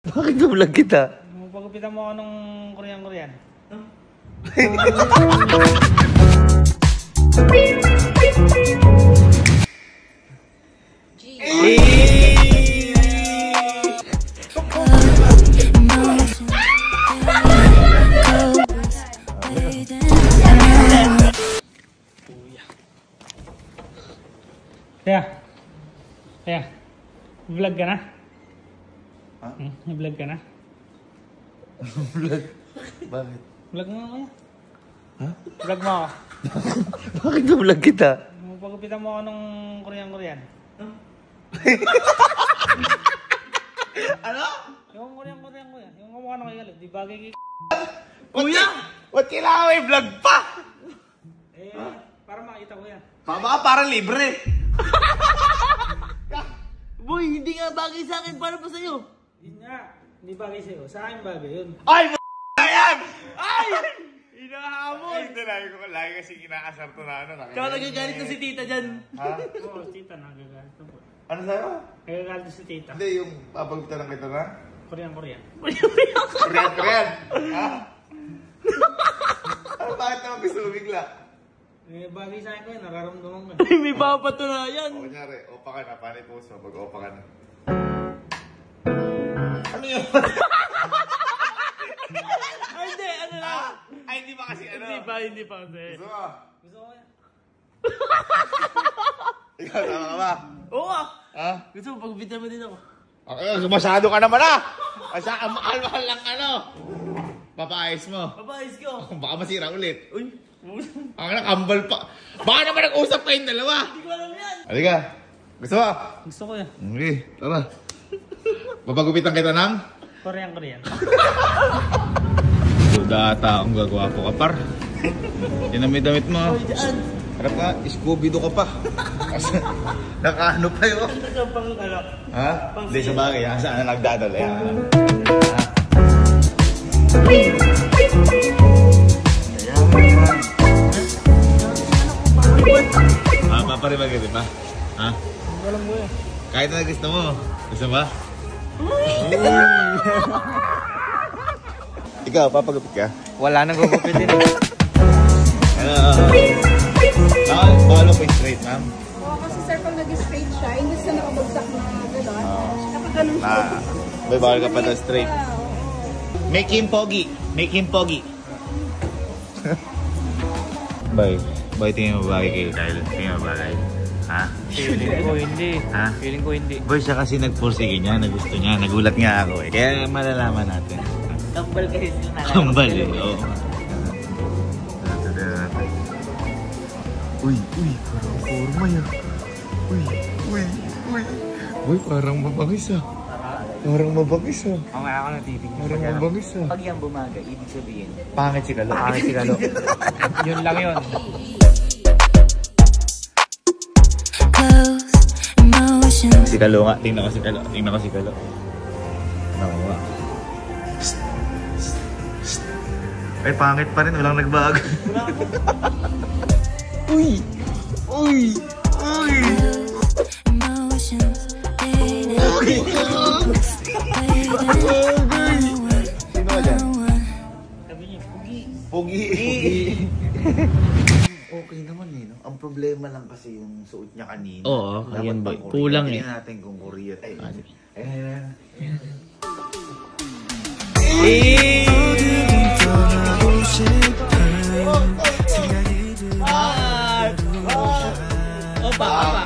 Bakit na-vlog kita? Pagkapitan mo ako ng Korean. Kaya, vlog ka na? Ha? Vlog ka na? Vlog? Bakit? Vlog mo ako yan. Ha? Vlog mo ako. Bakit na-vlog kita? Pagkapitan mo ako ng Korean. Ano? Yung Korean. Yung kamukha na kay Galo. Di bagay kay Kuya! Ba't kailangan may vlog pa? Para makita ko yan. Baka para libre. Boy, hindi nga bagay sa akin. Para pa sa'yo? Yun nga. Hindi bagay sa'yo. Sa akin bagay yun. Ay! Ayan! Ay! Hinahamon! Ay, hindi lagi ko lagi kasi inaasar to na ano. Ikaw nagagalit na si tita dyan. Ha? Oo, tita nagagalit na po. Ano sa'yo? Nagagalit na si tita. Hindi, yung papagpitan ng kita na? Korean. Korean! Ha? Ano, bakit naman gusto mo bigla? Bagay sa akin ko yun. Nararamdaman ko. May papatunayan. O, kunyari, opa ka na. Paano i-post mo? Pag-opa ka na. Ano yun? Ay, hindi. Ano lang? Ay, hindi ba kasi ano? Hindi pa kasi. Gusto mo? Gusto ko yan. Ikaw, tama ka ba? Oo ah. Ha? Gusto mo, pagbitan mo din ako. Okay, masyado ka naman ah! Ang mahal lang ano! Papaayos mo. Papaayos ko. Baka masira ulit. Uy. Ang nakambal pa. Baka naman nag-usap kayong dalawa. Hindi ko alam yan. Halika. Gusto mo? Gusto ko yan. Okay, tara. Papagupitan kita ng? Korean. Data akong gagawa po ka par. Dinamit-damit mo. Ay, dyan. Harap ka, Scooby-Doo ka pa. Nakaano pa yun. Pang ano. Ha? Hindi sa bagay, ha? Saan na nagdadala? Yan. Paparibagay, di ba? Ha? Walang mo yan. Kahit na gusto mo. Gusto ba? Ikaw, papagupit ka? Wala nang gugupitin. Balo po straight, ma'am. Oo, kasi sir, pag nag-straight siya, hindi siya nakabagsak na gano'n. Kapag ganun siya. May bawal ka pa daw straight. Make him pogi. Boy, tingin mo bagay kayo dahil tingin mo bagay. Ha? Feeling ko hindi. Ha? Feeling ko hindi. Boy, siya kasi nagpursige niya, nagusto niya, nagulat nga ako eh. Kaya malalaman natin. Kambal kasi sila. Kambal eh, oo. Uy, parang forma yan. Uy, parang mabangis ah. Parang mabangis ah. Mamaya ako natitig. Parang mabangis ah. Pag yan bumaga, ibig sabihin. Pangit si Kalo. Yun lang yun. Si Kalo nga. Tingnan ko si Kalo. Ano nga. Ay, pangit pa rin. Walang nagbago. Uy! Sino ba dyan? Sabi niya, Pogi. Okay naman eh, no? Ang problema lang kasi yung suot niya kanina. Oo, Dapat ayan ba? pang Korean. Kulang eh. Tingnan natin kung Korean. Opa.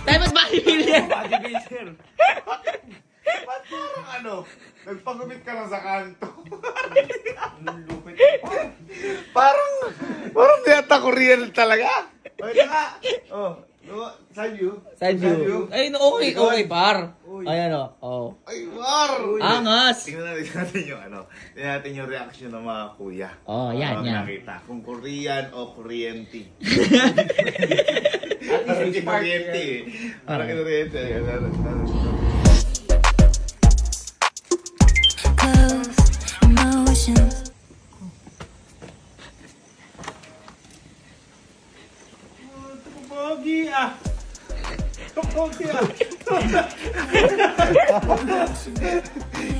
Tayo ba't bodybuilder? Ba't parang ano? Nagpagumit ka lang sa kanto. parang di ata Korean talaga. Okay na nga. Side view. Ay, okay par. Ayan o. Ay, war! Angas. Tingnan natin yung ano. Tingnan natin yung reaction ng mga kuya. Oh, yan. Nakita. Kung Korean o Koreanti. at least Parang Koreanti eh. Parang Koreanti.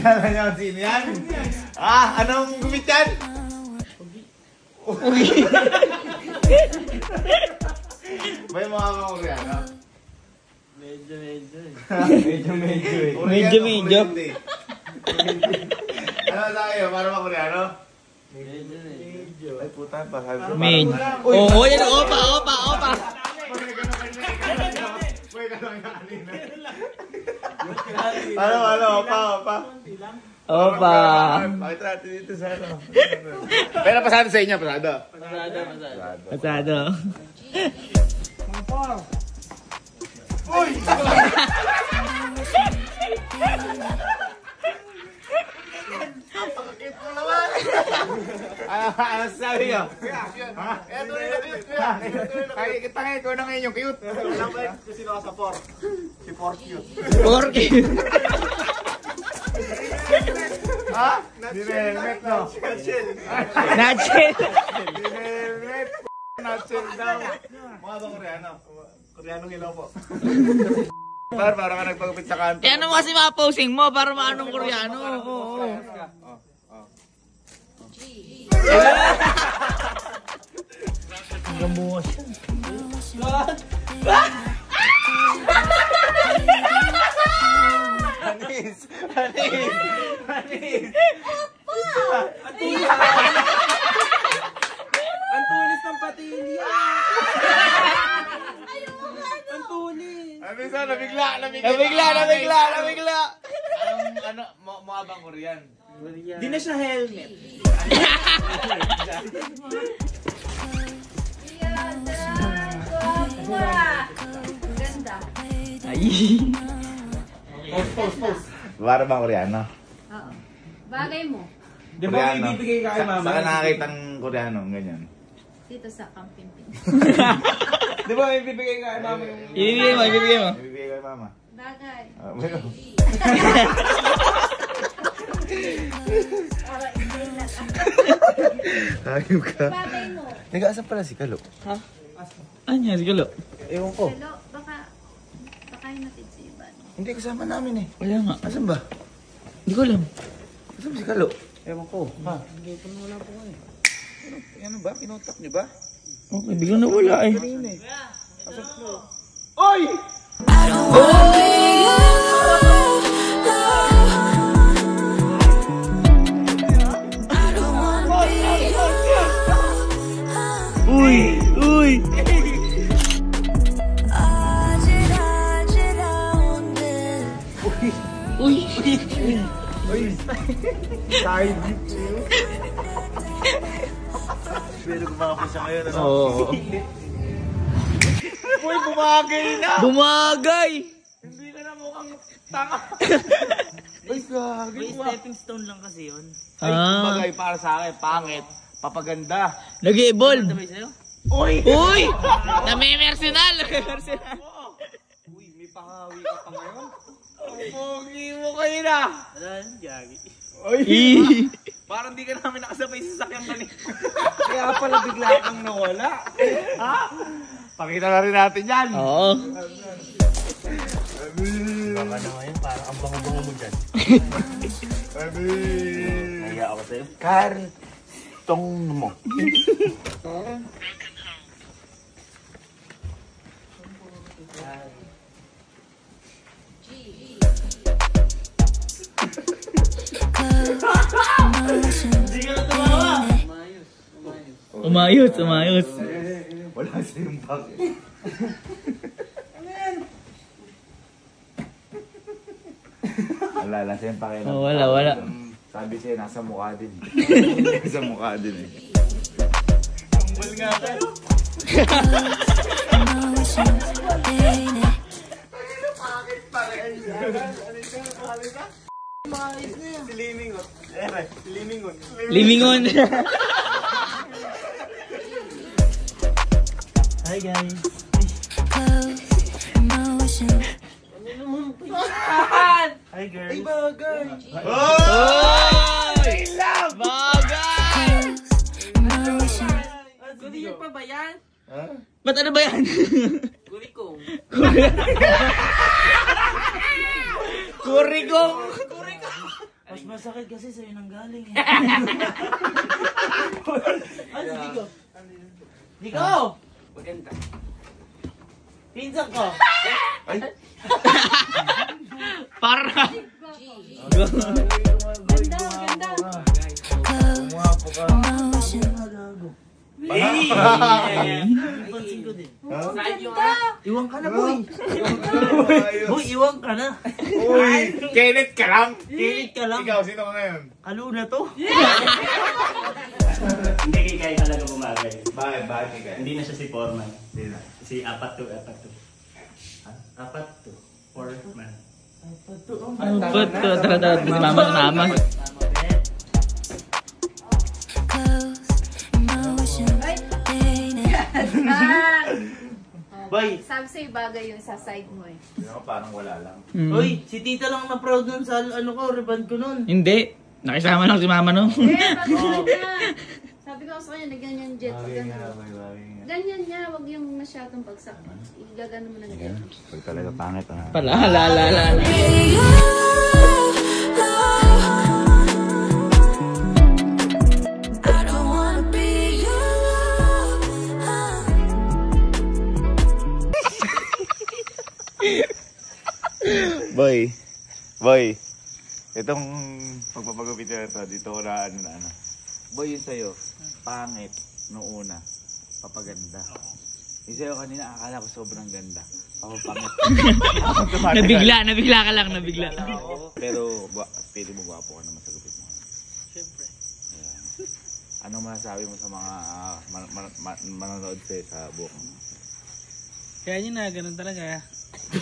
Kala niya kung sino yan? Ah, anong gumit yan? Ugi. May mga Koreano? Medyo eh. Medyo. Ano sa kayo? Para mga Koreano? Medyo. Ay puta, pasabi ko. Medyo. Oo, yan. Opa. Uy, ganun nga kanina. Ano, opa. Opa. Bakit natin dito sa ano? Pero pasado sa inyo, pasado. Pasado. Mga par. Uy! Napakakit mo naman! Ano sabi nyo? Ha? Eto rin na cute, kuya. Kaya kita ngayon, ikaw na ngayon yung cute. Alam ba kung sino ka sa por? Si por cute. Porky. Ha? Dinelmet, no? Nachel. Dinelmet. Nutshell daw. Mga ba Koreano? Koreanong ilaw po. Para ka nagpagupit sa kanto. Eh, ano mo kasi mga posing mo para maanong Koreano? Oo. Gamuha siya. Anis! Ang tulis ng patilya! Ang tulis! Anis, nabigla. Ano, mukha bang Korean? Di na siya helmet. Ganda. Ay. Pause. Para bang Koreano? Oo. Bagay mo. Di ba may bibigay ka kay mama? Saan nakakita ng Koreano, ganyan? Dito sa Kampimpin. Di ba may bibigay ka kay mama yung... Ibibigay mo. Ibibigay kay mama. Bagay. Bueno. Para hindi na. Ayun ka. Bagay mo. Nag-aasap pala si Kalo. Anya, siguro. Ewan ko. Hello, baka yung natin si Ivan. Hindi kasama namin eh. Wala nga. Asan ba? Hindi ko alam. Asan ba si Kalo? Ewan ko. Ha? Ano ba? Pinutak niyo ba? Okay, biglang nawala eh. Oy! Uy! Side view. Pero gumapa siya ngayon. Ano? Oo. Uy, bumagay na! Bumagay! Hindi ka na mukhang tanga. Uy, gagay. Stepping stone lang kasi yun. Ay, Ah. bagay para sa akin. Pangit. Papaganda. Nag-evolve! Sabay sa'yo? Uy! Uy! Nami-mercenal! Uy, may pakawi ka pa ngayon. Pogi mo kayo na! Ano yan? Gagi. Uy! Parang di ka namin nakasabay sa sakyan kanina. Kaya pala bigla kang nawala. Ha? Pakita na rin natin yan. Oo. Baka na ngayon, parang ang bango-bango mo dyan. Naya ako sa'yo. Kartong mo. Umayos. Wala sa'yong bag. Wala sa'yong pakialam. Oh, wala. Sabi siya, nasa mukha din. Nasa mukha din eh. Tumbal nga tayo. Bakit pa rin? Si Limingon. Si Limingon. Limingon. Hi guys. Hi girls. Ay bagay. Oy! Bagay! Guli pa ba yan? Ba't ano ba yan? Guli kong. Kurigong! Masakit kasi sa'yo nang galing eh. Ano, Digo? Digo! Maganda. Pinsan ko! Para. Ganda. Pansin ko din. Ganda. Iwan ka na, boy! Boy, iwan ka na! Uy, Kenneth ka lang. Kilit ka lang! Ikaw, sino ka ngayon? Kaluna to! Hindi kay Kai talaga bumagay. Bakit ka? Hindi na siya si Foreman. Hindi na. Si Apat to. Apat to. Foreman. Put ko. Tara. Si mama. Boy! Sabi sa'yo bagay yung sa side mo eh. Hindi ako parang wala lang. Uy, si tita lang na proud nun sa ano ko, rebound ko nun. Hindi. Nakisama lang si mama no. Bagay niya. Sabi ko sa kanya, ganyan jet. Ganyan niya, wag yung masyadong bagsak. Igagano mo ng jet. Pag talaga pangit ah. Pala. Boy, itong pagpapagupit na ito, dito ko na ano. Boy, yun sa'yo, pangit noong una, papaganda. Yung sa'yo kanina, akala ko sobrang ganda. Papapangit. Nabigla ka lang. Pero, pwede mo gwapo ka naman sa gupit mo. Siyempre. Anong masasabi mo sa mga manonood sa'yo sa buhok mo? Kaya yun na, ganun talaga. Be